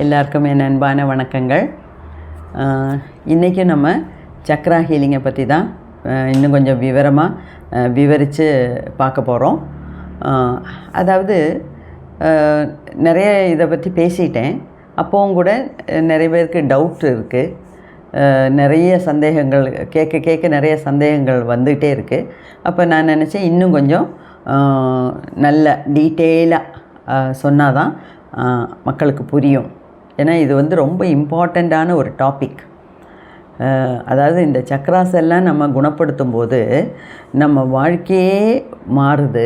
எல்லாருக்கும் என் அன்பான வணக்கங்கள். இன்றைக்கி நம்ம சக்ரா ஹீலிங்கை பற்றி தான் இன்னும் கொஞ்சம் விவரித்து பார்க்க போகிறோம். அதாவது நிறைய இதை பற்றி பேசிட்டேன். அப்போவும் கூட நிறைய பேருக்கு டவுட் இருக்குது, நிறைய சந்தேகங்கள் கேட்க நிறைய சந்தேகங்கள் வந்துகிட்டே இருக்குது. அப்போ நான் நினச்சேன் இன்னும் கொஞ்சம் நல்ல டீட்டெயிலாக சொன்னால் தான் மக்களுக்கு புரியும். ஏன்னா இது ரொம்ப இம்பார்ட்டண்ட்டான ஒரு டாபிக். அதாவது இந்த சக்ராஸ் எல்லாம் நம்ம குணப்படுத்தும் போது நம்ம வாழ்க்கையே மாறுது.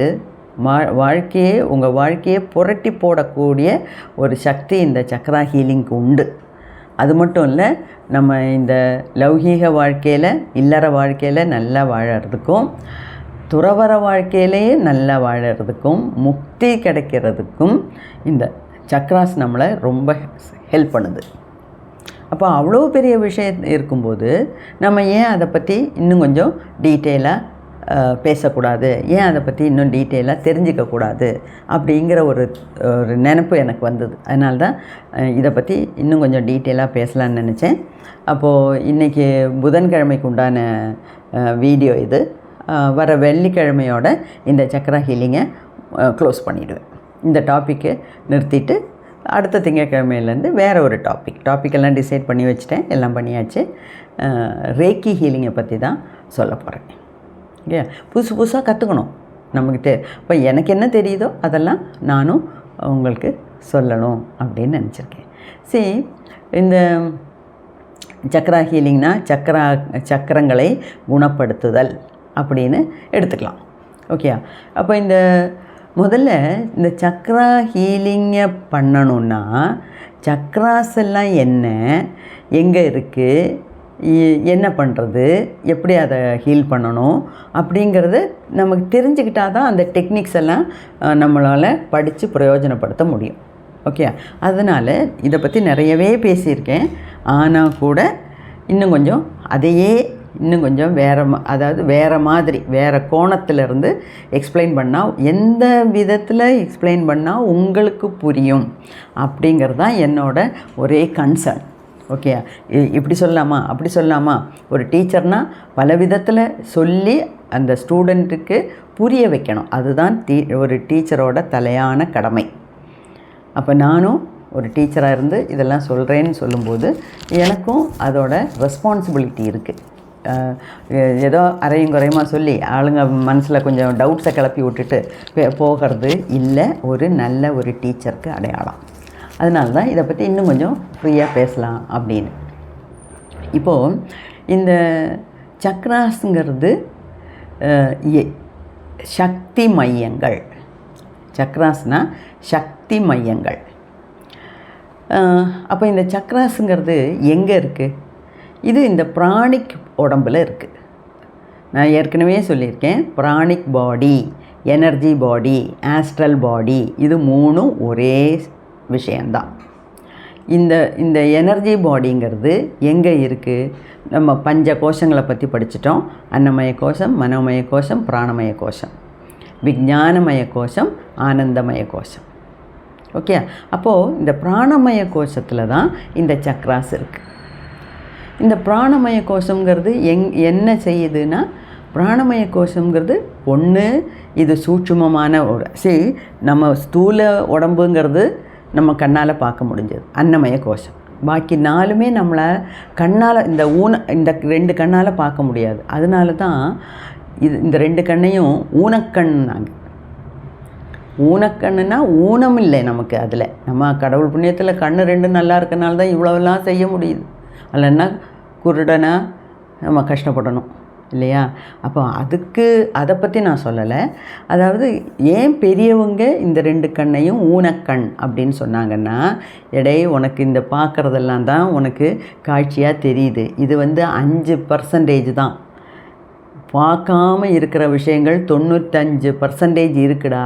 உங்கள் வாழ்க்கையை புரட்டி போடக்கூடிய ஒரு சக்தி இந்த சக்ரா ஹீலிங்க்கு உண்டு. அது மட்டும் இல்லை, நம்ம இந்த லௌகீக வாழ்க்கையில், இல்லற வாழ்க்கையில் நல்லா வாழறதுக்கும், துறவற வாழ்க்கையிலேயே நல்லா வாழறதுக்கும், முக்தி கிடைக்கிறதுக்கும் இந்த சக்ராஸ் நம்மளை ரொம்ப ஹெல்ப் பண்ணுது. அப்போ அவ்வளோ பெரிய விஷயம் இருக்கும்போது நம்ம ஏன் அதை பற்றி இன்னும் கொஞ்சம் டீட்டெயிலாக பேசக்கூடாது, ஏன் அதை பற்றி இன்னும் டீட்டெயிலாக தெரிஞ்சிக்கக்கூடாது அப்படிங்கிற ஒரு நினைப்பு எனக்கு வந்தது. அதனால தான் இதை பற்றி இன்னும் கொஞ்சம் டீட்டெயிலாக பேசலான்னு நினச்சேன். அப்போது இன்றைக்கி புதன்கிழமைக்கு உண்டான வீடியோ இது. வர வெள்ளிக்கிழமையோட இந்த சக்ரா ஹீலிங்கை க்ளோஸ் பண்ணிவிடுவேன். இந்த டாப்பிக்கை நிறுத்திட்டு அடுத்த திங்கட்கிழமையிலேருந்து வேறு ஒரு டாப்பிக்கெல்லாம் டிசைட் பண்ணி வச்சுட்டேன், எல்லாம் பண்ணியாச்சு. ரேக்கி ஹீலிங்கை பற்றி தான் சொல்ல போகிறேன். ஓகே, புதுசாக கற்றுக்கணும் நமக்கு. இப்போ எனக்கு என்ன தெரியுதோ அதெல்லாம் நானும் உங்களுக்கு சொல்லணும் அப்படின்னு நினச்சிருக்கேன். சரி, இந்த சக்ரா ஹீலிங்னா சக்கரங்களை குணப்படுத்துதல் அப்படின்னு எடுத்துக்கலாம். ஓகே, அப்போ இந்த முதல்ல இந்த சக்ரா ஹீலிங்கை பண்ணணுன்னா சக்ராஸ் எல்லாம் என்ன, எங்கே இருக்குது, என்ன பண்ணுறது, எப்படி அதை ஹீல் பண்ணணும் அப்படிங்கிறது நமக்கு தெரிஞ்சுக்கிட்டால் தான் அந்த டெக்னிக்ஸ் எல்லாம் நம்மளால் படித்து பிரயோஜனப்படுத்த முடியும். ஓகே, அதனால் இதை பற்றி நிறையவே பேசியிருக்கேன். ஆனால் கூட இன்னும் கொஞ்சம் அதையே இன்னும் கொஞ்சம் வேறு மாதிரி வேறு கோணத்திலிருந்து எக்ஸ்பிளைன் பண்ணால், எந்த விதத்தில் எக்ஸ்பிளைன் பண்ணால் உங்களுக்கு புரியும் அப்படிங்கிறது தான் என்னோட ஒரே கன்சர்ன். ஓகே, இப்படி சொல்லலாமா, அப்படி சொல்லலாமா, ஒரு டீச்சர்னால் பல விதத்தில் சொல்லி அந்த ஸ்டூடெண்ட்டுக்கு புரிய வைக்கணும். அதுதான் ஒரு டீச்சரோட தலையான கடமை. அப்போ நானும் ஒரு டீச்சராக இருந்து இதெல்லாம் சொல்கிறேன்னு சொல்லும்போது எனக்கும் அதோட ரெஸ்பான்சிபிலிட்டி இருக்குது. ஏதோ அரையும் குறையுமா சொல்லி ஆளுங்க மனசில் கொஞ்சம் டவுட்ஸை கிளப்பி விட்டுட்டு போகிறது இல்லை ஒரு நல்ல ஒரு டீச்சருக்கு அடையாளம். அதனால தான் இதை பற்றி இன்னும் கொஞ்சம் ஃப்ரீயாக பேசலாம் அப்படின்னு. இப்போது இந்த சக்ராஸுங்கிறது சக்தி மையங்கள். சக்ராஸ்னால் சக்தி மையங்கள். அப்போ இந்த சக்ராஸுங்கிறது எங்கே இருக்குது? இது இந்த பிராணிக் உடம்பில் இருக்குது. நான் ஏற்கனவே சொல்லியிருக்கேன், பிராணிக் பாடி, எனர்ஜி பாடி, ஆஸ்ட்ரல் பாடி, இது மூணும் ஒரே விஷயந்தான். இந்த எனர்ஜி பாடிங்கிறது எங்கே இருக்குது? நம்ம பஞ்ச கோஷங்களை பற்றி படிச்சிட்டோம். அன்னமய கோஷம், மனோமய கோஷம், பிராணமய கோஷம், விஞ்ஞானமய கோஷம், ஆனந்தமய கோஷம். ஓகே, அப்போது இந்த பிராணமய கோஷத்தில் தான் இந்த சக்ராஸ் இருக்குது. இந்த பிராணமய கோஷங்கிறது என்ன செய்யுதுன்னா, பிராணமய கோஷங்கிறது ஒன்று, இது சூட்சுமமான ஒரு நம்ம ஸ்தூல உடம்புங்கிறது நம்ம கண்ணால் பார்க்க முடிஞ்சது, அன்னமய கோஷம். பாக்கி நாலுமே நம்மளை கண்ணால் இந்த ரெண்டு கண்ணால் பார்க்க முடியாது. அதனால தான் இந்த ரெண்டு கண்ணையும் ஊனக்கண்ணாங்க. ஊனக்கண்ணுன்னா ஊனம் இல்லை நமக்கு. அதில் நம்ம கடவுள் புண்ணியத்தில் கண்ணு ரெண்டு நல்லா இருக்கனால தான் இவ்வளோலாம் செய்ய முடியுது. இல்லைன்னா குருடனா நம்ம கஷ்டப்படணும் இல்லையா? அப்போ அதை பற்றி நான் சொல்லலை. அதாவது ஏன் பெரியவங்க இந்த ரெண்டு கண்ணையும் ஊனக்கண் அப்படின்னு சொன்னாங்கன்னா, உனக்கு இந்த பார்க்குறதெல்லாம் தான் உனக்கு காட்சியாக தெரியுது. இது 5% தான். பார்க்காம இருக்கிற விஷயங்கள் 95% இருக்குடா.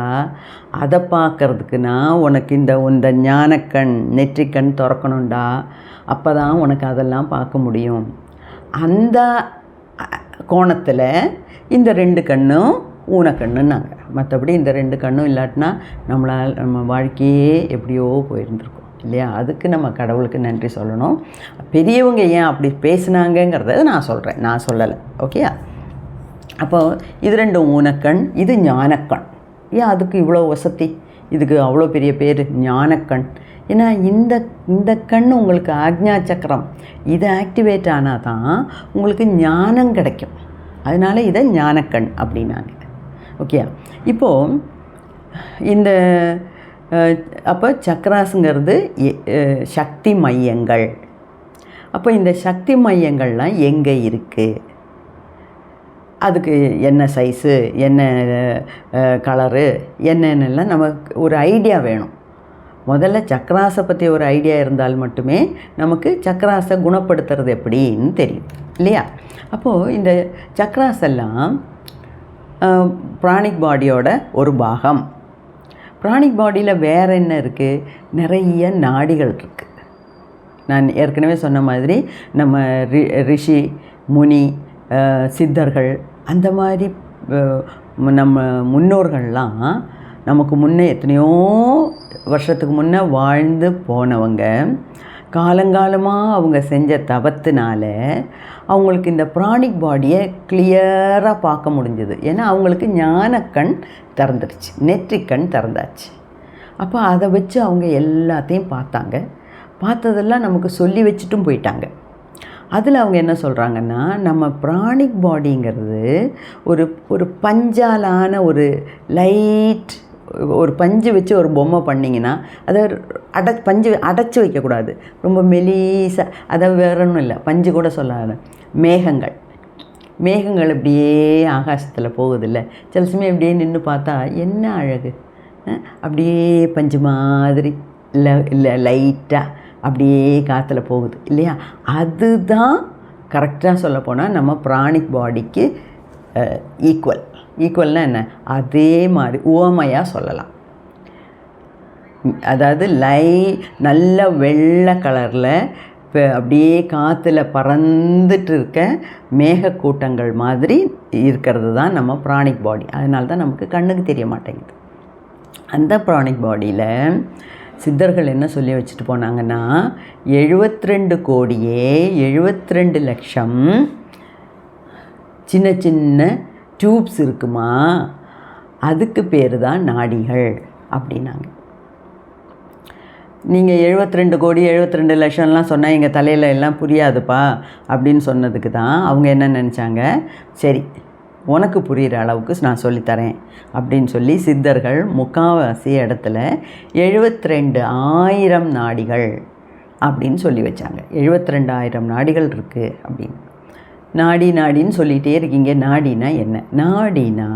அதை பார்க்குறதுக்குன்னா உனக்கு இந்த ஞானக்கண், நெற்றிக்கண் திறக்கணும்டா. அப்போ தான் உனக்கு அதெல்லாம் பார்க்க முடியும். அந்த கோணத்தில் இந்த ரெண்டு கண்ணும் ஊனக்கண்ணுன்னாங்க. மற்றபடி இந்த ரெண்டு கண்ணும் இல்லாட்டினா நம்ம வாழ்க்கையே எப்படியோ போயிருந்துருக்கும் இல்லையா? அதுக்கு நம்ம கடவுளுக்கு நன்றி சொல்லணும். பெரியவங்க ஏன் அப்படி பேசுனாங்கங்கிறத நான் சொல்கிறேன், நான் சொல்லலை. ஓகேயா? அப்போது இது ரெண்டும் ஊனக்கண், இது ஞானக்கண். ஏன் அதுக்கு இவ்வளோ வசதி, இதுக்கு அவ்வளோ பெரிய பேர் ஞானக்கண்? ஏன்னா இந்த கண் உங்களுக்கு ஆக்ஞா சக்கரம், இது ஆக்டிவேட் ஆனால் தான் உங்களுக்கு ஞானம் கிடைக்கும். அதனால் இதை ஞானக்கண் அப்படின்னாங்க. ஓகே, இப்போது இந்த அப்போ சக்கராஸுங்கிறது சக்தி மையங்கள். அப்போ இந்த சக்தி மையங்கள்லாம் எங்கே இருக்குது, அதுக்கு என்ன சைஸு, என்ன கலரு, என்னென்னலாம் நமக்கு ஒரு ஐடியா வேணும். முதல்ல சக்கராஸை பற்றி ஒரு ஐடியா இருந்தால் மட்டுமே நமக்கு சக்கராஸை குணப்படுத்துறது எப்படின்னு தெரியும், இல்லையா? அப்போது இந்த சக்கராஸ் எல்லாம் பிராணிக் பாடியோட ஒரு பாகம். பிராணிக் பாடியில் வேறு என்ன இருக்குது? நிறைய நாடிகள் இருக்குது. நான் ஏற்கனவே சொன்ன மாதிரி நம்ம ரிஷி, முனி, சித்தர்கள், அந்த மாதிரி நம்ம முன்னோர்கள்லாம் நமக்கு முன்னே எத்தனையோ வருஷத்துக்கு முன்னே வாழ்ந்து போனவங்க, காலங்காலமாக அவங்க செஞ்ச தவத்தினால அவங்களுக்கு இந்த பிராணிக் பாடியை கிளியராக பார்க்க முடிஞ்சுது. ஏன்னா அவங்களுக்கு ஞானக்கண் திறந்துடுச்சு, நெற்றிக்கண் திறந்தாச்சு. அப்போ அதை வச்சு அவங்க எல்லாத்தையும் பார்த்தாங்க. பார்த்ததெல்லாம் நமக்கு சொல்லி வச்சுட்டும் போயிட்டாங்க. அதில் அவங்க என்ன சொல்கிறாங்கன்னா, நம்ம பிராணிக் பாடிங்கிறது ஒரு பஞ்சாலான ஒரு லைட், ஒரு பஞ்சு வச்சு ஒரு பொம்மை பண்ணிங்கன்னா அதை பஞ்சு அடைச்சி வைக்கக்கூடாது, ரொம்ப மெலிசாக. அதை வேற ஒன்றும் இல்லை, பஞ்சு கூட சொல்லாது. மேகங்கள் இப்படியே ஆகாசத்தில் போகுதில்ல, சில சமயம் இப்படியே நின்று பார்த்தா என்ன அழகு, அப்படியே பஞ்சு மாதிரி இல்லை லைட்டாக அப்படியே காற்றுல போகுது, இல்லையா? அதுதான் கரெக்டாக சொல்லப்போனால் நம்ம பிராணிக் பாடிக்கு ஈக்குவல்னால் என்ன, அதே மாதிரி உவமையாக சொல்லலாம். அதாவது நல்ல வெள்ளை கலரில் இப்போ அப்படியே காற்றுல பறந்துட்டு இருக்க மேகக்கூட்டங்கள் மாதிரி இருக்கிறது தான் நம்ம பிராணிக் பாடி. அதனால தான் நமக்கு கண்ணுக்கு தெரிய மாட்டேங்குது. அந்த பிராணிக் பாடியில் சித்தர்கள் என்ன சொல்லி வச்சுட்டு போனாங்கன்னா, 72 கோடியே 72 லட்சம் சின்ன சின்ன டியூப்ஸ் இருக்குமா, அதுக்கு பேர் தான் நாடிகள் அப்படின்னாங்க. நீங்கள் 72 கோடி 72 லட்சம்லாம் சொன்னால் எங்கள் தலையில் எல்லாம் புரியாதுப்பா அப்படின்னு சொன்னதுக்கு தான் அவங்க என்ன நினச்சாங்க, சரி உனக்கு புரிகிற அளவுக்கு நான் சொல்லித்தரேன் அப்படின்னு சொல்லி சித்தர்கள் முக்கால்வாசி இடத்துல 72,000 நாடிகள் அப்படின்னு சொல்லி வச்சாங்க. 72,000 நாடிகள் இருக்குது அப்படின்னு. நாடின்னு சொல்லிகிட்டே இருக்கீங்க. நாடினா என்ன? நாடினா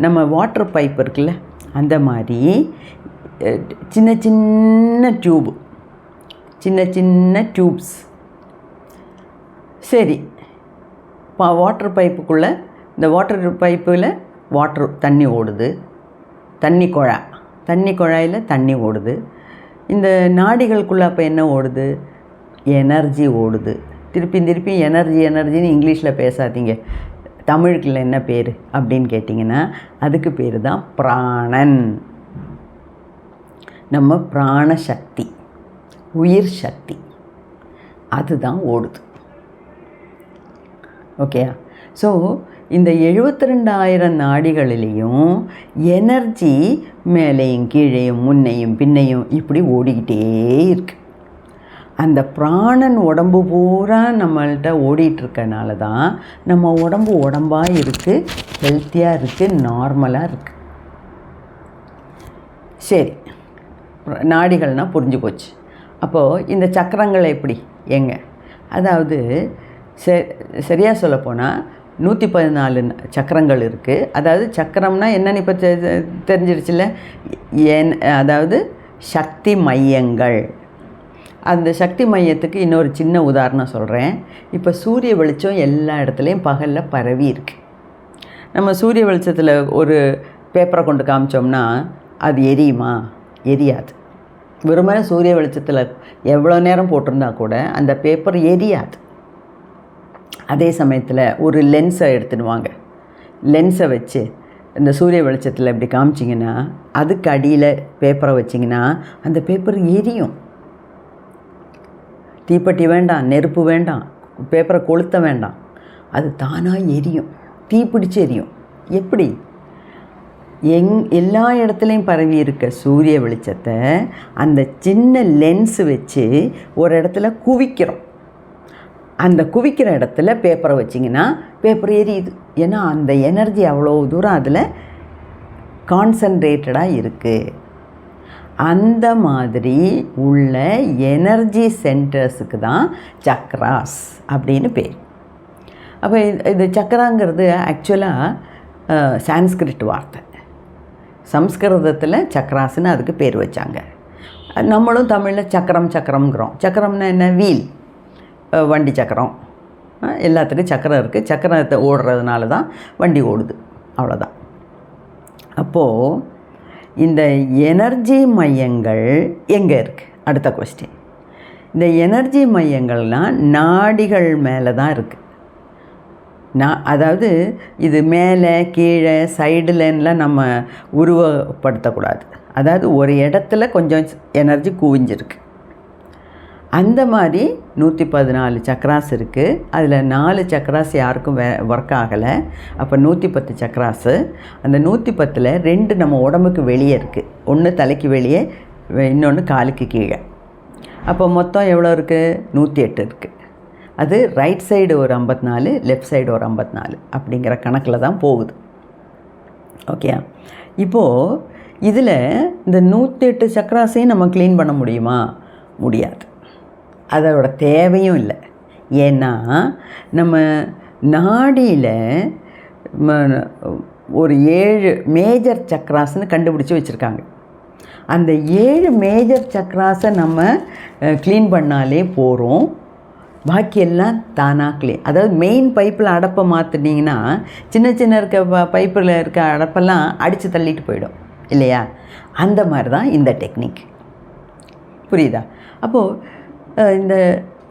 நம்ம வாட்டர் பைப் இருக்குல்ல, அந்த மாதிரி சின்ன சின்ன டியூப், சின்ன சின்ன டியூப்ஸ். சரி, வாட்டர் பைப்புக்குள்ளே, இந்த வாட்டர் பைப்பில் தண்ணி ஓடுது, தண்ணி குழாயில் தண்ணி ஓடுது. இந்த நாடிகளுக்குள்ளே அப்போ என்ன ஓடுது? எனர்ஜி ஓடுது. திருப்பி எனர்ஜின்னு இங்கிலீஷில் பேசாதீங்க. தமிழுக்குள்ள என்ன பேர் அப்படின்னு கேட்டிங்கன்னா, அதுக்கு பேர் தான் பிராணன். நம்ம பிராணசக்தி, உயிர் சக்தி, அதுதான் ஓடுது. ஓகேயா? ஸோ இந்த 72,000 நாடிகளிலையும் எனர்ஜி மேலேயும் கீழேயும் முன்னையும் பின்னையும் இப்படி ஓடிக்கிட்டே இருக்கு. அந்த பிராணன் உடம்பு பூரா நம்மள்கிட்ட ஓடிட்டுருக்கனால தான் நம்ம உடம்பாக இருக்குது, ஹெல்த்தியாக இருக்குது, நார்மலாக இருக்குது. சரி, நாடிகள்னால் புரிஞ்சு போச்சு. அப்போது இந்த சக்கரங்கள் எப்படி எங்க? அதாவது சரியாக சொல்லப்போனால் 114 சக்கரங்கள் இருக்குது. அதாவது சக்கரம்னா என்னன்னு இப்போ தெரிஞ்சிருச்சுல்ல. அதாவது சக்தி மையங்கள். அந்த சக்தி மையத்துக்கு இன்னொரு சின்ன உதாரணம் சொல்கிறேன். இப்போ சூரிய வெளிச்சம் எல்லா இடத்துலையும் பகலில் பரவி இருக்குது. நம்ம சூரிய வெளிச்சத்தில் ஒரு பேப்பரை கொண்டு காமிச்சோம்னா அது எரியுமா? எரியாது. வெறுமனே சூரிய வெளிச்சத்தில் எவ்வளோ நேரம் போட்டிருந்தா கூட அந்த பேப்பர் எரியாது. அதே சமயத்தில் ஒரு லென்ஸை எடுத்துடுவாங்க. லென்ஸை வச்சு இந்த சூரிய வெளிச்சத்தில் இப்படி காமிச்சிங்கன்னா, அதுக்கு அடியில் பேப்பரை வச்சிங்கன்னா அந்த பேப்பர் எரியும். தீப்பெட்டி வேண்டாம், நெருப்பு வேண்டாம், பேப்பரை கொளுத்த வேண்டாம். அது தானாக எரியும், தீப்பிடிச்சு எரியும். எப்படி? எல்லா இடத்துலையும் பரவி இருக்க சூரிய வெளிச்சத்தை அந்த சின்ன லென்ஸு வச்சு ஒரு இடத்துல குவிக்கிறோம். அந்த குவிக்கிற இடத்துல பேப்பரை வச்சிங்கன்னா பேப்பர் எரியுது. ஏன்னா அந்த எனர்ஜி அவ்வளோ தூரம் அதில் கான்சன்ட்ரேட்டடாக இருக்குது. அந்த மாதிரி உள்ள எனர்ஜி சென்டர்ஸுக்கு தான் சக்ராஸ் அப்படின்னு பேர். அப்போ இது சக்கராங்கிறது ஆக்சுவலாக சான்ஸ்கிரிட் வார்த்தை. சம்ஸ்கிருதத்தில் சக்ராஸ்ன்னு அதுக்கு பேர் வச்சாங்க. நம்மளும் தமிழில் சக்கரம்ங்கிறோம். சக்கரம்னா என்ன? வீல், வண்டி சக்கரம். எல்லாத்துக்கும் சக்கரம் இருக்குது. சக்கரத்தை ஓடுறதுனால தான் வண்டி ஓடுது, அவ்வளோதான். அப்போது இந்த எனர்ஜி மையங்கள் எங்கே இருக்குது? அடுத்த கொஸ்டின். இந்த எனர்ஜி மையங்கள்லாம் நாடிகள் மேலே தான் இருக்குது. அதாவது இது மேலே கீழே சைடுலன்னுலாம் நம்ம உருவப்படுத்தக்கூடாது. அதாவது ஒரு இடத்துல கொஞ்சம் எனர்ஜி குவிஞ்சிருக்கு. அந்த மாதிரி 114 சக்ராஸ் இருக்குது. அதில் 4 சக்ராஸ் யாருக்கும் ஒர்க் ஆகலை. அப்போ 110 சக்ராஸு. அந்த 110ல் 2 நம்ம உடம்புக்கு வெளியே இருக்குது. ஒன்று தலைக்கு வெளியே, இன்னொன்று காலுக்கு கீழே. அப்போ மொத்தம் எவ்வளோ இருக்குது? 108 இருக்குது. அது ரைட் சைடு ஒரு 54, லெஃப்ட் சைடு ஒரு 54 அப்படிங்கிற கணக்கில் தான் போகுது. ஓகே. இப்போது இதில் இந்த 108 சக்ராஸையும் நம்ம க்ளீன் பண்ண முடியுமா? முடியாது. அதோட தேவையும் இல்லை. ஏன்னா நம்ம நாடியில் ஒரு 7 மேஜர் சக்ராஸ்ன்னு கண்டுபிடிச்சி வச்சுருக்காங்க. அந்த 7 மேஜர் சக்ராஸை நம்ம க்ளீன் பண்ணாலே போகிறோம். பாக்கியெல்லாம் தானாக க்ளீன். அதாவது மெயின் பைப்பில் அடப்பை மாற்றினீங்கன்னா சின்ன சின்ன இருக்க பைப்பில் இருக்க அடப்பெல்லாம் அடித்து தள்ளிட்டு போயிடும் இல்லையா? அந்த மாதிரி தான் இந்த டெக்னிக். புரியுதா? அப்போது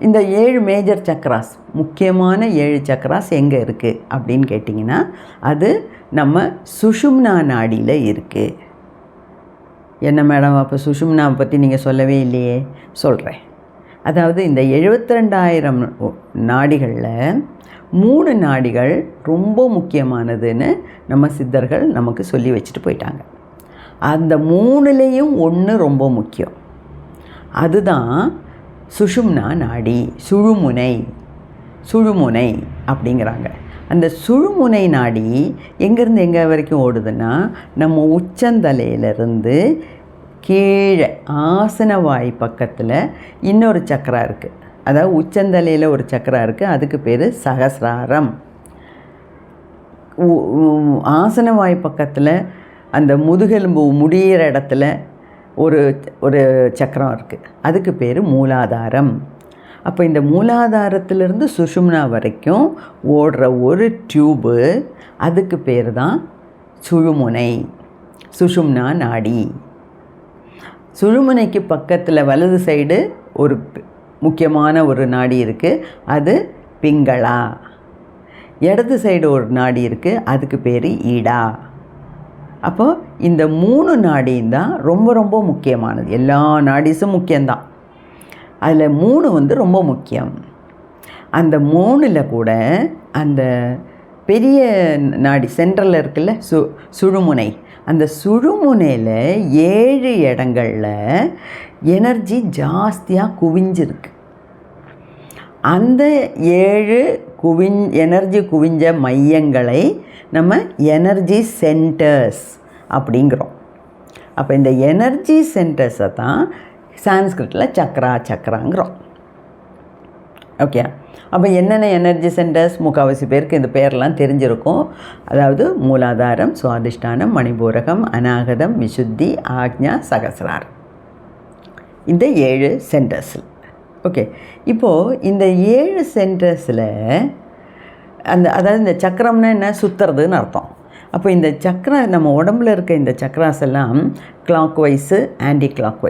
இந்த 7 மேஜர் சக்ராஸ், முக்கியமான 7 சக்ராஸ் எங்கே இருக்குது அப்படின்னு கேட்டிங்கன்னா அது நம்ம சுஷும்னா நாடியில் இருக்குது. என்ன மேடம், அப்போ சுஷும்னாவை பற்றி நீங்கள் சொல்லவே இல்லையே? சொல்கிறேன். அதாவது இந்த 72,000 நாடிகளில் 3 நாடிகள் ரொம்ப முக்கியமானதுன்னு நம்ம சித்தர்கள் நமக்கு சொல்லி வச்சுட்டு போயிட்டாங்க. அந்த 3லேயும் ஒன்று ரொம்ப முக்கியம். அதுதான் சுஷும்னா நாடி, சுழுமுனை அப்படிங்கிறாங்க. அந்த சுழுமுனை நாடி எங்கேருந்து எங்கே வரைக்கும் ஓடுதுன்னா நம்ம உச்சந்தலையிலேருந்து கீழே ஆசனவாய் பக்கத்தில் இன்னொரு சக்கரா இருக்குது. அதாவது உச்சந்தலையில் ஒரு சக்கரா இருக்குது, அதுக்கு பேர் சகசிராரம். ஆசனவாய் பக்கத்தில் அந்த முதுகெலும்பு முடிகிற இடத்துல ஒரு சக்கரம் இருக்குது, அதுக்கு பேர் மூலாதாரம். அப்போ இந்த மூலாதாரத்திலிருந்து சுஷும்னா வரைக்கும் ஓடுற ஒரு டியூபு, அதுக்கு பேர் தான் சுழுமுனை, சுஷும்னா நாடி. சுழுமுனைக்கு பக்கத்தில் வலது சைடு ஒரு முக்கியமான ஒரு நாடி இருக்குது, அது பிங்களா. இடது சைடு ஒரு நாடி இருக்குது, அதுக்கு பேர் ஈடா. அப்போது இந்த 3 நாடியும் தான் ரொம்ப ரொம்ப முக்கியமானது. எல்லா நாடிஸும் முக்கியம்தான், அதில் 3 ரொம்ப முக்கியம். அந்த 3ல் கூட அந்த பெரிய நாடி சென்ட்ரலில் இருக்குல்ல சுழுமுனை, அந்த சுழுமுனையில் 7 இடங்களில் எனர்ஜி ஜாஸ்தியாக குவிஞ்சிருக்கு. அந்த 7 எனர்ஜி குவிஞ்ச மையங்களை நம்ம எனர்ஜி சென்டர்ஸ் அப்படிங்கிறோம். அப்போ இந்த எனர்ஜி சென்டர்ஸை தான் சான்ஸ்கிரிட்டில் சக்கராங்கிறோம். ஓகே. அப்போ என்னென்ன எனர்ஜி சென்டர்ஸ்? முக்கால்வாசி பேருக்கு இந்த பேரெல்லாம் தெரிஞ்சிருக்கும். அதாவது மூலாதாரம், சுவாதிஷ்டானம், மணிபூரகம், அநாகதம், விசுத்தி, ஆக்ஞா, சகசிராரம். இந்த 7 சென்டர்ஸில். ஓகே. இப்போது இந்த 7 சென்டர்ஸில் அதாவது இந்த சக்கரம்னா என்ன? சுற்றுறதுன்னு அர்த்தம். அப்போ இந்த சக்கரா நம்ம உடம்புல இருக்க இந்த சக்கராஸ் எல்லாம் clockwise anti clock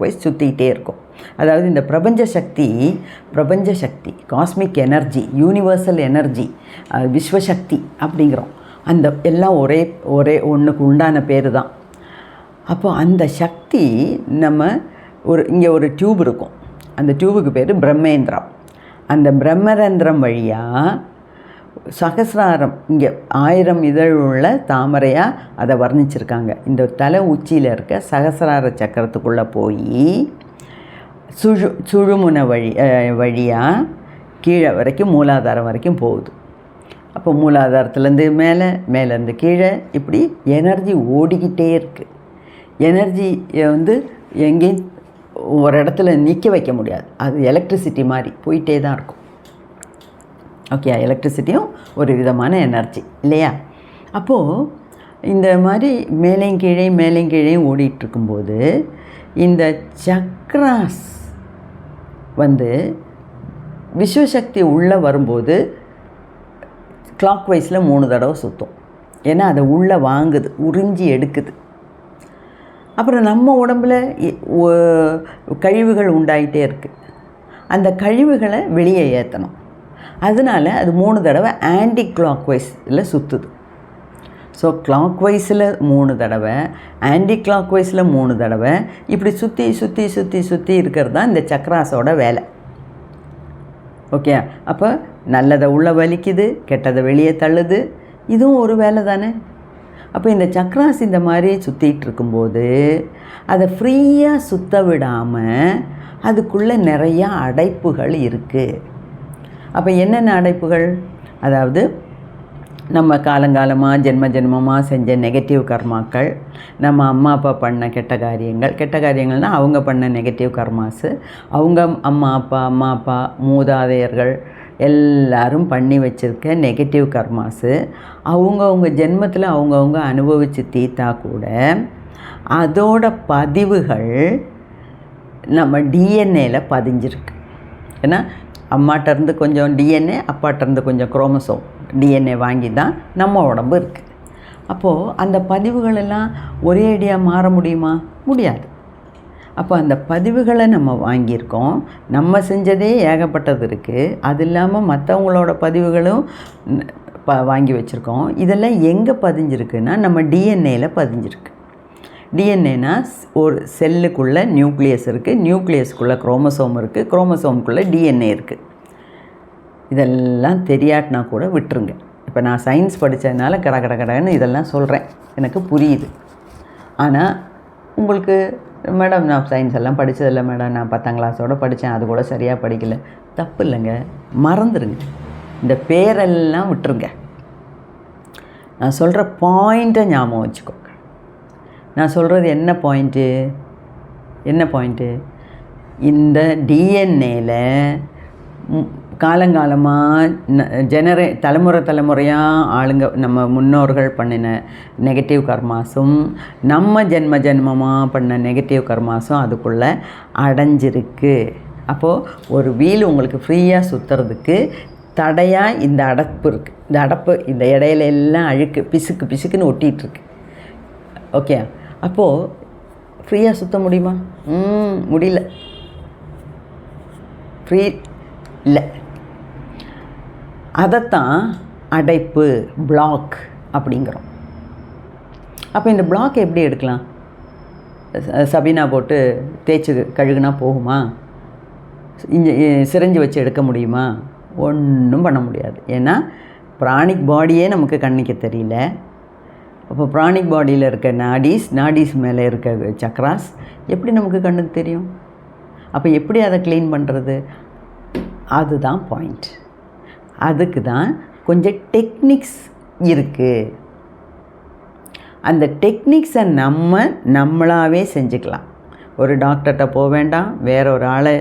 wise சுற்றிக்கிட்டே இருக்கும். அதாவது இந்த பிரபஞ்ச சக்தி, காஸ்மிக் எனர்ஜி, யூனிவர்சல் எனர்ஜி, விஸ்வசக்தி அப்படிங்கிறோம். அந்த எல்லாம் ஒரே ஒன்றுக்கு உண்டான பேர் தான். அப்போ அந்த சக்தி நம்ம இங்கே ஒரு டியூப் இருக்கும், அந்த டியூபுக்கு பேர் பிரம்மேந்திரம். அந்த பிரம்மரந்திரம் வழியாக சகசிராரம், இங்கே 1000 இதழ் உள்ள தாமரையாக அதை வர்ணிச்சிருக்காங்க. இந்த தலை உச்சியில் இருக்க சகசிரார சக்கரத்துக்குள்ளே போய் சுழுமுனை வழியாக கீழே வரைக்கும் மூலாதாரம் வரைக்கும் போகுது. அப்போ மூலாதாரத்துலேருந்து மேலேருந்து கீழே இப்படி எனர்ஜி ஓடிக்கிட்டே இருக்குது. எனர்ஜியை எங்கேயும் ஒரு இடத்துல நிற்க வைக்க முடியாது. அது எலக்ட்ரிசிட்டி மாதிரி போயிட்டே தான் இருக்கும். ஓகே, எலக்ட்ரிசிட்டியும் ஒரு விதமான எனர்ஜி இல்லையா? அப்போது இந்த மாதிரி மேலேயும் கீழேயும் ஓடிட்டுருக்கும்போது இந்த சக்ராஸ் விஸ்வசக்தி உள்ளே வரும்போது கிளாக் வைஸில் 3 தடவை சுற்றும். ஏன்னா அதை உள்ளே வாங்குது, உறிஞ்சி எடுக்குது. அப்புறம் நம்ம உடம்பில் கழிவுகள் உண்டாகிட்டே இருக்குது. அந்த கழிவுகளை வெளியே ஏற்றணும். அதனால் அது 3 தடவை ஆன்டி கிளாக் வைஸில் சுற்றுது. ஸோ கிளாக் வைஸில் 3 தடவை, ஆன்டி கிளாக் வைஸில் 3 தடவை, இப்படி சுற்றி இருக்கிறது தான் இந்த சக்ராஸோட வேலை. ஓகே, அப்போ நல்லதை உள்ளே வலிக்குது, கெட்டதை வெளியே தள்ளுது. இதுவும் ஒரு வேலை தானே. அப்போ இந்த சக்ராஸ் இந்த மாதிரி சுற்றிட்டு இருக்கும்போது அதை ஃப்ரீயாக சுற்ற விடாமல் அதுக்குள்ளே நிறையா அடைப்புகள் இருக்குது. அப்போ என்னென்ன அடைப்புகள்? அதாவது நம்ம காலங்காலமாக ஜென்மமாக செஞ்ச நெகட்டிவ் கர்மாக்கள், நம்ம அம்மா அப்பா பண்ண கெட்ட காரியங்கள்னால் அவங்க பண்ண நெகட்டிவ் கர்மாஸு, அவங்க அம்மா அப்பா மூதாதையர்கள் எல்லாரும் பண்ணி வச்சுருக்க நெகட்டிவ் கர்மாஸு அவங்கவுங்க ஜென்மத்தில் அவங்கவுங்க அனுபவித்து தீர்த்தா கூட அதோட பதிவுகள் நம்ம டிஎன்ஏயில் பதிஞ்சிருக்கு. ஏன்னா அம்மாட்டேருந்து கொஞ்சம் டிஎன்ஏ, அப்பாட்டேருந்து கொஞ்சம் குரோமோசோம் டிஎன்ஏ வாங்கி தான் நம்ம உடம்பு இருக்குது. அப்போது அந்த பதிவுகளெல்லாம் ஒரே அடியாக மாற முடியுமா? முடியாது. அப்போ அந்த பதிவுகளை நம்ம வாங்கியிருக்கோம். நம்ம செஞ்சதே ஏகப்பட்டது இருக்குது. அது இல்லாமல் மற்றவங்களோட பதிவுகளும் வாங்கி வச்சுருக்கோம். இதெல்லாம் எங்கே பதிஞ்சிருக்குன்னா நம்ம டிஎன்ஏயில் பதிஞ்சிருக்கு. டிஎன்ஏனா ஒரு செல்லுக்குள்ளே நியூக்ளியஸ் இருக்குது, நியூக்ளியஸுக்குள்ளே குரோமோசோம் இருக்குது, குரோமோசோமுக்குள்ளே டிஎன்ஏ இருக்குது. இதெல்லாம் தெரியாட்டினா கூட விட்டுருங்க. இப்போ நான் சயின்ஸ் படித்ததுனால கடன்னு இதெல்லாம் சொல்கிறேன், எனக்கு புரியுது. ஆனால் உங்களுக்கு மேடம் நான் சயின்ஸ் எல்லாம் படித்ததில்லை மேடம், நான் 10ஆம் கிளாஸோடு படித்தேன், அது கூட சரியாக படிக்கலை. தப்பு இல்லைங்க, மறந்துடுங்க. இந்த பேரெல்லாம் விட்டுருங்க. நான் சொல்கிற பாயிண்ட்டை ஞாபகம் வச்சுக்கோங்க. நான் சொல்கிறது என்ன பாயிண்ட்டு? இந்த டிஎன்ஏல காலங்காலமாக தலைமுறையாக ஆளுங்க நம்ம முன்னோர்கள் பண்ணின நெகட்டிவ் கர்மாஸும் நம்ம ஜென்மமாக பண்ண நெகட்டிவ் கர்மாஸும் அதுக்குள்ளே அடைஞ்சிருக்கு. அப்போது ஒரு வீல் உங்களுக்கு ஃப்ரீயாக சுற்றுறதுக்கு தடையாக இந்த அடைப்பு இருக்குது. இந்த அடைப்பு இந்த இடையில எல்லாம் அழுக்கு பிசுக்குன்னு ஒட்டிகிட்ருக்கு. ஓகே, அப்போது ஃப்ரீயாக சுற்ற முடியுமா? முடியல, ஃப்ரீ இல்லை. அதைத்தான் அடைப்பு, பிளாக் அப்படிங்கிறோம். அப்போ இந்த பிளாக் எப்படி எடுக்கலாம்? சபீனா போட்டு தேய்ச்சி கழுகுனா போகுமா? சிரஞ்சு வச்சு எடுக்க முடியுமா? ஒன்றும் பண்ண முடியாது. ஏன்னா பிராணிக் பாடியே நமக்கு கண்ணிக்க தெரியல. அப்போ பிராணிக் பாடியில் இருக்க நாடிஸ் மேலே இருக்க சக்ராஸ் எப்படி நமக்கு கண்ணுக்கு தெரியும்? அப்போ எப்படி அதை க்ளீன் பண்ணுறது? அதுதான் பாயிண்ட். அதுக்கு தான் கொஞ்சம் டெக்னிக்ஸ் இருக்குது. அந்த டெக்னிக்ஸை நம்மளாவே செஞ்சுக்கலாம். ஒரு டாக்டர்கிட்ட போக வேண்டாம், வேற ஒரு ஆளை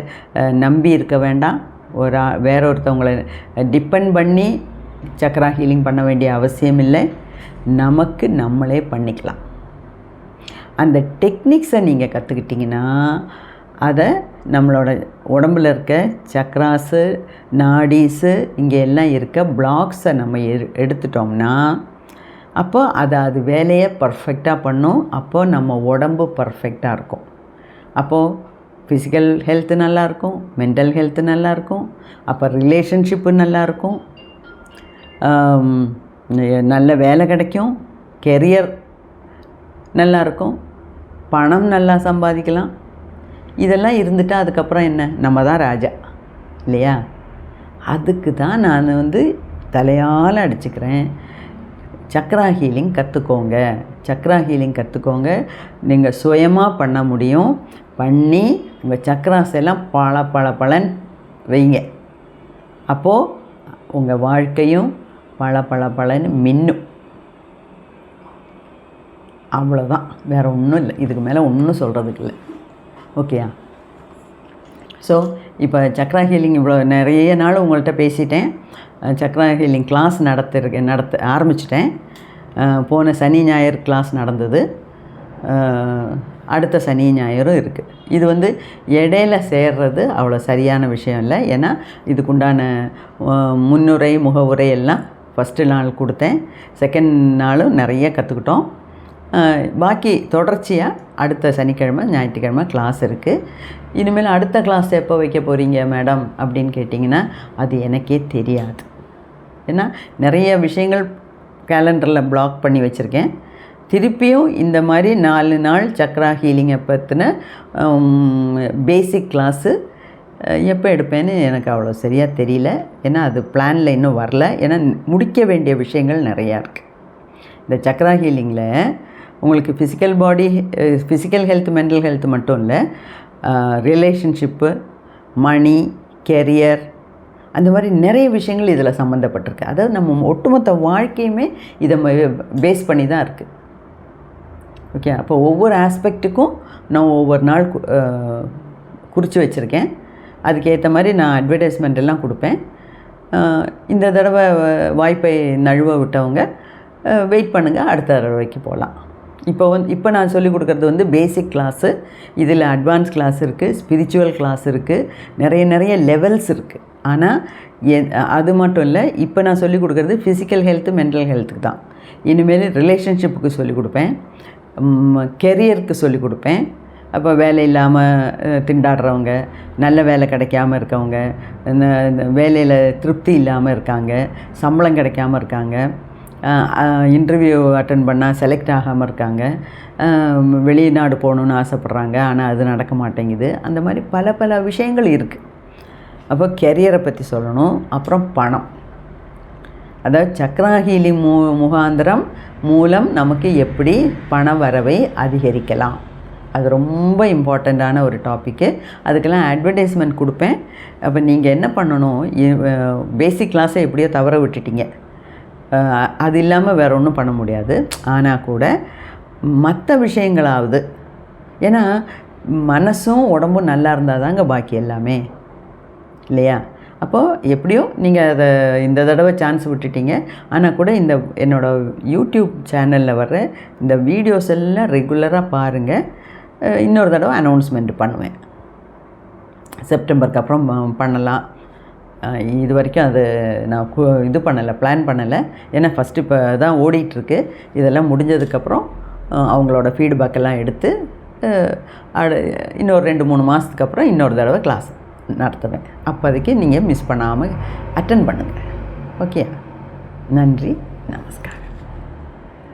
நம்பி இருக்க வேண்டாம், வேற ஒருத்தவங்களை டிபெண்ட் பண்ணி சக்ரா ஹீலிங் பண்ண வேண்டிய அவசியம் இல்லை. நமக்கு நம்மளே பண்ணிக்கலாம். அந்த டெக்னிக்ஸை நீங்கள் கற்றுக்கிட்டிங்கன்னா அதை நம்மளோட உடம்பில் இருக்க சக்ராஸு, நாடீஸு, இங்கே எல்லாம் இருக்க பிளாக்ஸை நம்ம எடுத்துட்டோம்னா அப்போ அது வேலையை பர்ஃபெக்டாக பண்ணும். அப்போது நம்ம உடம்பு பர்ஃபெக்டாக இருக்கும். அப்போது ஃபிசிக்கல் ஹெல்த்து நல்லாயிருக்கும், மென்டல் ஹெல்த்து நல்லாயிருக்கும், அப்போ ரிலேஷன்ஷிப்பு நல்லாயிருக்கும், நல்ல வேலை கிடைக்கும், கெரியர் நல்லாயிருக்கும், பணம் நல்லா சம்பாதிக்கலாம். இதெல்லாம் இருந்துட்டால் அதுக்கப்புறம் என்ன, நம்ம தான் ராஜா இல்லையா? அதுக்கு தான் நான் தலையால் அடிச்சுக்கிறேன். சக்ரா ஹீலிங் கற்றுக்கோங்க, சக்ரா ஹீலிங் கற்றுக்கோங்க. நீங்கள் சுயமாக பண்ண முடியும். பண்ணி உங்கள் சக்ராஸ் எல்லாம் பலன் வைங்க. அப்போது உங்கள் வாழ்க்கையும் பலன்னு மின்னும். அவ்வளோதான், வேறு ஒன்றும் இல்லை. இதுக்கு மேலே ஒன்றும் சொல்கிறதுக்கு இல்லை. ஓகேயா? ஸோ இப்போ சக்ரா ஹீலிங் இவ்வளோ நிறைய நாள் உங்கள்கிட்ட பேசிட்டேன். சக்ரா ஹீலிங் கிளாஸ் நடத்த ஆரம்பிச்சிட்டேன். போன சனி ஞாயிறு கிளாஸ் நடந்தது. அடுத்த சனி ஞாயிறும் இருக்குது. இது இடையில சேர்றது அவ்வளோ சரியான விஷயம் இல்லை. ஏன்னா இதுக்குண்டான முன்னுரை முகவுரை எல்லாம் ஃபஸ்ட்டு நாள் கொடுத்தேன். செகண்ட் நாளும் நிறைய கற்றுக்கிட்டோம். பாக்கி தொடர்ச்சியாக அடுத்த சனிக்கிழமை ஞாயிற்றுக்கிழமை கிளாஸ் இருக்குது. இனிமேல் அடுத்த கிளாஸ் எப்போ வைக்க போகிறீங்க மேடம் அப்படின்னு கேட்டிங்கன்னா அது எனக்கே தெரியாது. ஏன்னா நிறைய விஷயங்கள் கேலண்டரில் பிளாக் பண்ணி வச்சுருக்கேன். திருப்பியும் இந்த மாதிரி 4 நாள் சக்ரா ஹீலிங்கை பற்றின பேசிக் கிளாஸு எப்போ எடுப்பேன்னு எனக்கு அவ்வளோ சரியாக தெரியல. ஏன்னா அது பிளானில் இன்னும் வரல. ஏன்னா முடிக்க வேண்டிய விஷயங்கள் நிறையா இருக்குது. இந்த சக்ரா ஹீலிங்கில் உங்களுக்கு ஃபிசிக்கல் ஹெல்த் மென்டல் ஹெல்த் மட்டும் இல்லை, ரிலேஷன்ஷிப்பு, மணி, கெரியர், அந்த மாதிரி நிறைய விஷயங்கள் இதில் சம்மந்தப்பட்டிருக்கு. அதாவது நம்ம ஒட்டுமொத்த வாழ்க்கையுமே இதை பேஸ் பண்ணி தான் இருக்குது. ஓகே, அப்போ ஒவ்வொரு ஆஸ்பெக்ட்டுக்கும் நான் ஒவ்வொரு நாள் குறித்து வச்சுருக்கேன். அதுக்கேற்ற மாதிரி நான் அட்வர்டைஸ்மெண்ட் எல்லாம் கொடுப்பேன். இந்த தடவை வாய்ப்பை நழுவ விட்டவங்க வெயிட் பண்ணுங்கள், அடுத்த தடவைக்கு போகலாம். இப்போ நான் சொல்லிக் கொடுக்குறது பேசிக் கிளாஸு. இதில் அட்வான்ஸ் கிளாஸ் இருக்குது, ஸ்பிரிச்சுவல் கிளாஸ் இருக்குது, நிறைய லெவல்ஸ் இருக்குது. ஆனால் அது மட்டும் இல்லை, இப்போ நான் சொல்லிக் கொடுக்குறது ஃபிசிக்கல் ஹெல்த்து மென்டல் ஹெல்த்துக்கு தான். இனிமேல் ரிலேஷன்ஷிப்புக்கு சொல்லிக் கொடுப்பேன், கெரியருக்கு சொல்லிக் கொடுப்பேன். அப்போ வேலை இல்லாமல் திண்டாடுறவங்க, நல்ல வேலை கிடைக்காமல் இருக்கவங்க, வேலையில் திருப்தி இல்லாமல் இருக்காங்க, சம்பளம் கிடைக்காமல் இருக்காங்க, இன்டர்வியூ அட்டன் பண்ணால் செலக்ட் ஆகாமல் இருக்காங்க, வெளிநாடு போகணுன்னு ஆசைப்பட்றாங்க, ஆனால் அது நடக்க மாட்டேங்குது. அந்த மாதிரி பல விஷயங்கள் இருக்குது. அப்போ கெரியரை பற்றி சொல்லணும். அப்புறம் பணம், அதாவது சக்ரா ஹீலிங் முகாந்திரம் மூலம் நமக்கு எப்படி பண வரவை அதிகரிக்கலாம், அது ரொம்ப இம்பார்ட்டண்ட்டான ஒரு டாப்பிக்கு. அதுக்கெல்லாம் அட்வர்டைஸ்மெண்ட் கொடுப்பேன். அப்போ நீங்கள் என்ன பண்ணணும், பேசிக் கிளாஸை எப்படியோ தவற விட்டுட்டீங்க, அது இல்லாமல் வேறு ஒன்றும் பண்ண முடியாது. ஆனால் கூட மற்ற விஷயங்களாவது, ஏன்னா மனசும் உடம்பும் நல்லா இருந்தால் தாங்க பாக்கி எல்லாமே இல்லையா? அப்போது எப்படியோ நீங்கள் அதை இந்த தடவை சான்ஸ் விட்டுட்டீங்க. ஆனால் கூட இந்த என்னோடய யூடியூப் சேனலில் வர்ற இந்த வீடியோஸ் எல்லாம் ரெகுலராக பாருங்கள். இன்னொரு தடவை அனௌன்ஸ்மெண்ட் பண்ணுவேன். செப்டம்பருக்கு அப்புறம் பண்ணலாம். இது வரைக்கும் அது நான் இது பண்ணலை, பிளான் பண்ணலை. ஏன்னா ஃபஸ்ட்டு இப்போ தான் ஓடிட்டுருக்கு. இதெல்லாம் முடிஞ்சதுக்கப்புறம் அவங்களோட ஃபீட்பேக்கெல்லாம் எடுத்து இன்னொரு 2-3 மாதத்துக்கு அப்புறம் இன்னொரு தடவை கிளாஸ் நடத்துவேன். அப்போதைக்கு நீங்கள் மிஸ் பண்ணாமல் அட்டென்ட் பண்ணுங்கள். ஓகே, நன்றி, நமஸ்காரம்.